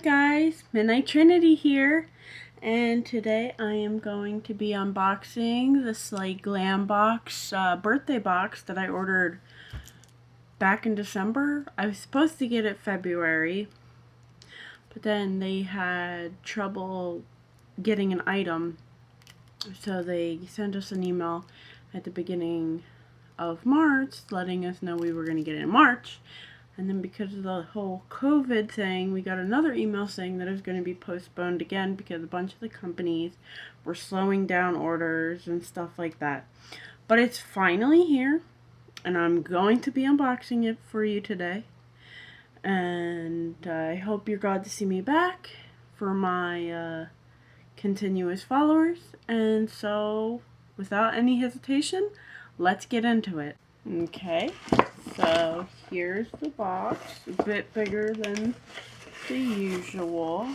guys, Midnight Trinity here, and today I am going to be unboxing this glam box, birthday box that I ordered back in December. I was supposed to get it February, but then they had trouble getting an item, so they sent us an email at the beginning of March letting us know we were going to get it in March. And then because of the whole COVID thing, we got another email saying that it was going to be postponed again because a bunch of the companies were slowing down orders and stuff like that. But it's finally here, and I'm going to be unboxing it for you today. And I hope you're glad to see me back for my continuous followers. And so, without any hesitation, let's get into it. Okay, so here's the box, a bit bigger than the usual.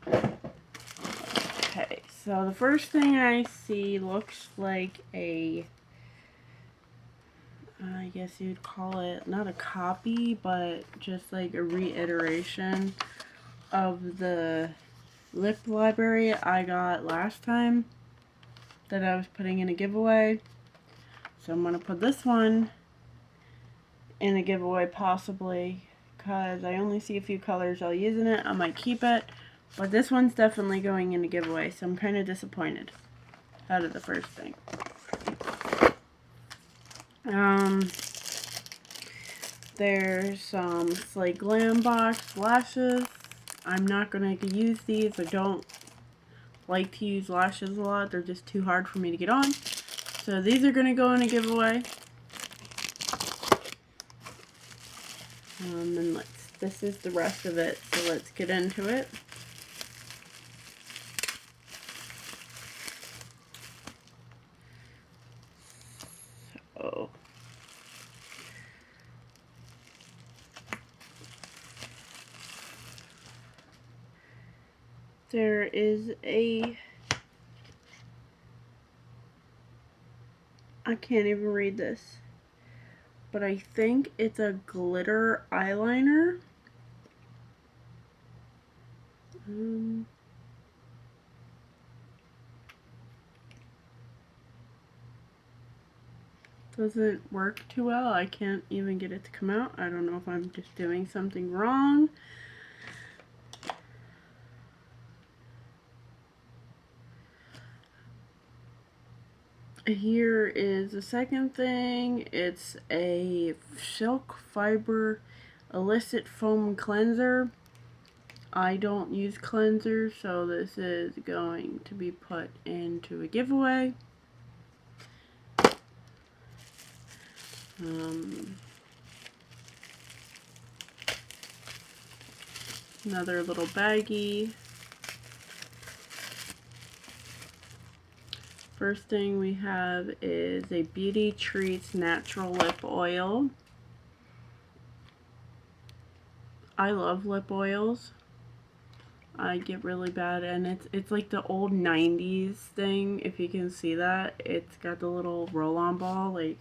Okay, so the first thing I see looks like I guess you'd call it not a copy, but just like a reiteration of the lip library I got last time that I was putting in a giveaway. So I'm going to put this one in a giveaway possibly, because I only see a few colors I'll use in it. I might keep it, but this one's definitely going in a giveaway, so I'm kind of disappointed out of the first thing. There's some Slay Glam Box lashes. I'm not going to use these. I don't like to use lashes a lot. They're just too hard for me to get on. So these are going to go in a giveaway. And this is the rest of it, so let's get into it. So, there is I can't even read this, but I think it's a glitter eyeliner. Doesn't work too well. I can't even get it to come out. I don't know if I'm just doing something wrong. Here is the second thing. It's a silk fiber illicit foam cleanser. I don't use cleansers, so this is going to be put into a giveaway. Another little baggie. First thing we have is a Beauty Treats Natural Lip Oil. I love lip oils. I get really bad, and it's like the old 90s thing, if you can see that. It's got the little roll-on ball, like.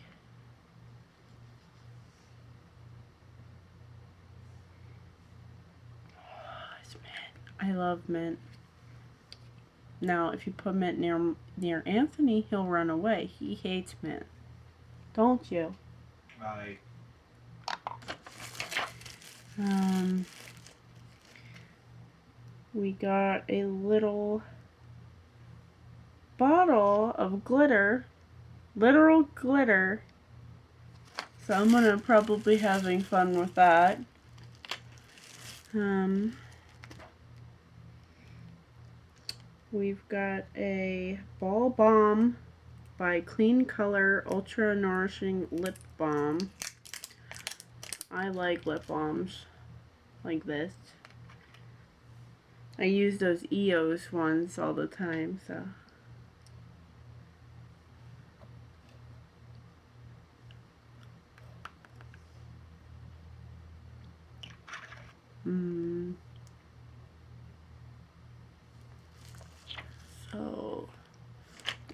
It's mint. I love mint. Now, if you put mint near Anthony, he'll run away. He hates mint. Don't you? Right. We got a little bottle of glitter. Literal glitter. So I'm gonna probably having fun with that. We've got a Ball Balm by Clean Color Ultra Nourishing Lip Balm. I like lip balms like this. I use those EOS ones all the time, so. So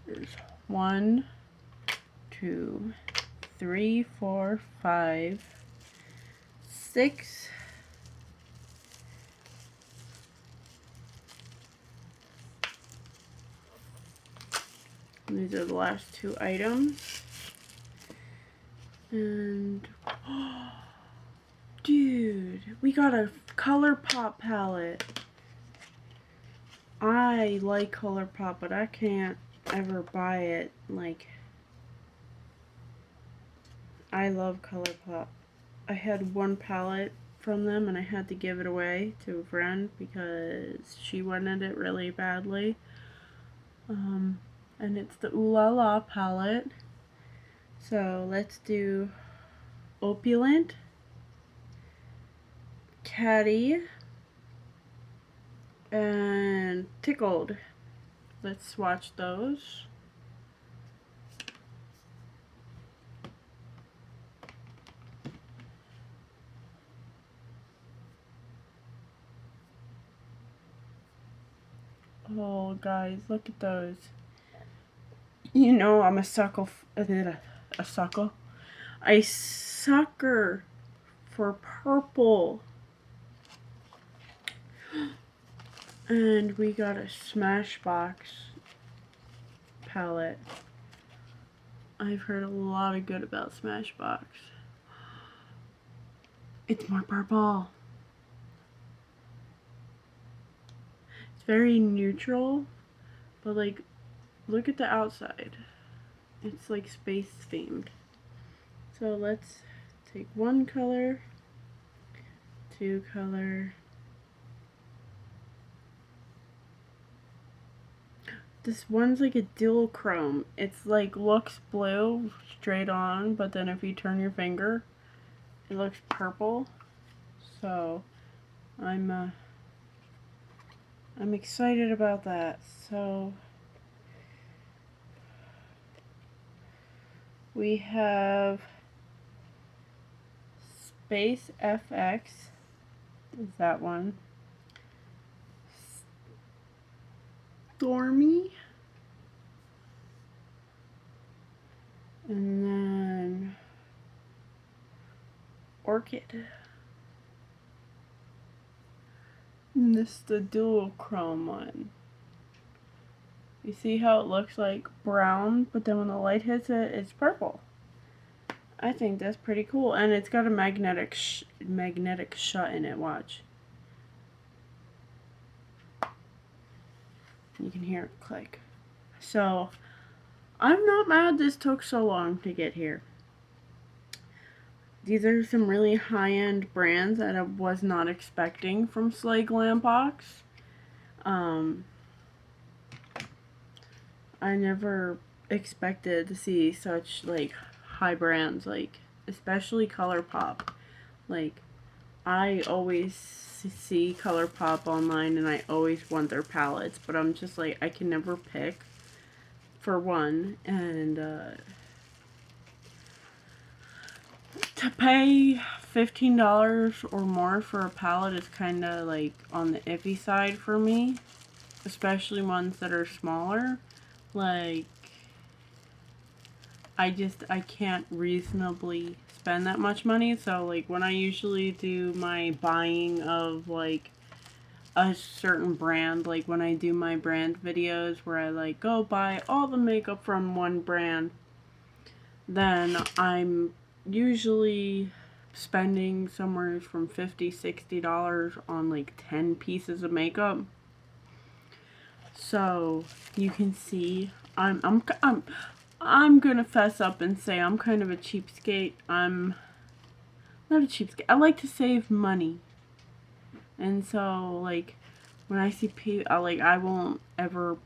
there's 1, 2, 3, 4, 5, 6. And these are the last 2 items. And dude, we got a ColourPop palette. I like ColourPop, but I can't ever buy it. Like, I love ColourPop. I had one palette from them and I had to give it away to a friend because she wanted it really badly. And it's the Ooh La La palette. So let's do Opulent, Caddy, and Tickled. Let's swatch those. Oh, guys, look at those. You know I'm a sucker. I sucker for purple. And we got a Smashbox palette. I've heard a lot of good about Smashbox. It's more purple. It's very neutral, but like, look at the outside. It's like space themed. So let's take 1 color, 2 color. This one's like a dual chrome. It's like looks blue straight on, but then if you turn your finger, it looks purple. So I'm excited about that. So we have Space FX, is that one. Stormy. And then Orchid. And this is the dual chrome one. You see how it looks like brown, but then when the light hits it, it's purple. I think that's pretty cool. And it's got a magnetic shut in it, watch. You can hear it click. So, I'm not mad this took so long to get here. These are some really high-end brands that I was not expecting from Slay Glam Box. I never expected to see such like high brands, like especially ColourPop. Like, I always see ColourPop online and I always want their palettes, but I'm just like, I can never pick for one, and to pay $15 or more for a palette is kind of like on the iffy side for me, especially ones that are smaller. Like, I can't reasonably spend that much money. So like, when I usually do my buying of like a certain brand, like when I do my brand videos where I like go buy all the makeup from one brand, then I'm usually spending somewhere from $50-$60 on like 10 pieces of makeup. So you can see I'm gonna fess up and say I'm kind of a cheapskate. I'm not a cheapskate. I like to save money. And so, like, when I see people, I won't ever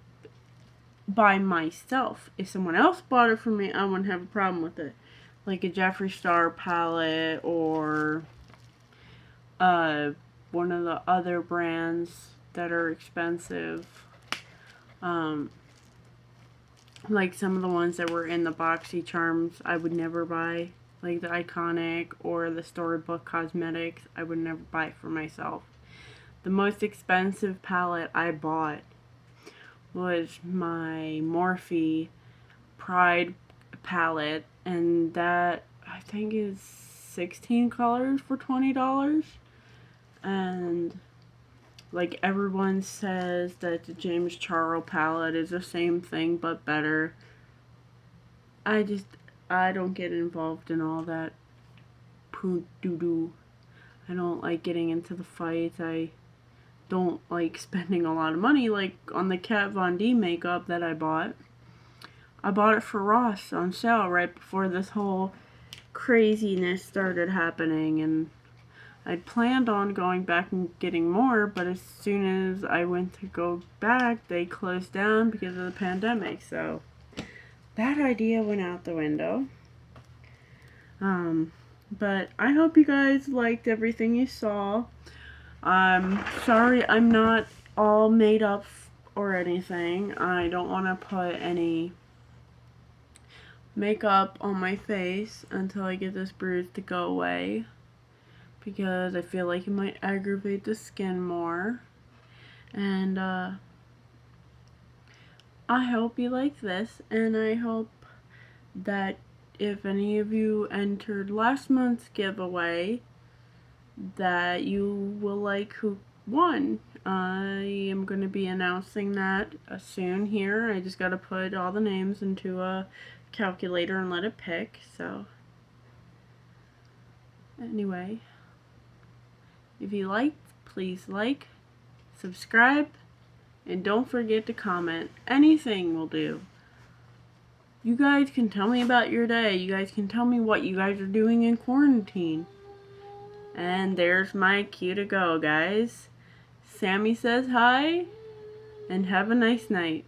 buy myself. If someone else bought it for me, I wouldn't have a problem with it. Like a Jeffree Star palette or one of the other brands that are expensive. Like some of the ones that were in the Boxy Charms, I would never buy. Like the Iconic or the Storybook Cosmetics, I would never buy for myself. The most expensive palette I bought was my Morphe Pride palette, and that I think is 16 colors for $20. And like everyone says that the James Charles palette is the same thing but better. I don't get involved in all that poo doo doo. I don't like getting into the fights. I don't like spending a lot of money like on the Kat Von D makeup that I bought. I bought it for Ross on sale right before this whole craziness started happening, and I'd planned on going back and getting more, but as soon as I went to go back, they closed down because of the pandemic, so that idea went out the window. But I hope you guys liked everything you saw. I'm sorry I'm not all made up or anything. I don't want to put any makeup on my face until I get this bruise to go away, because I feel like it might aggravate the skin more. And I hope you like this, and I hope that if any of you entered last month's giveaway, that you will like who won. I am going to be announcing that soon here. I just got to put all the names into a calculator and let it pick. So anyway, if you liked, please like, subscribe, and don't forget to comment. Anything will do. You guys can tell me about your day. You guys can tell me what you guys are doing in quarantine. And there's my cue to go, guys. Sammy says hi, and have a nice night.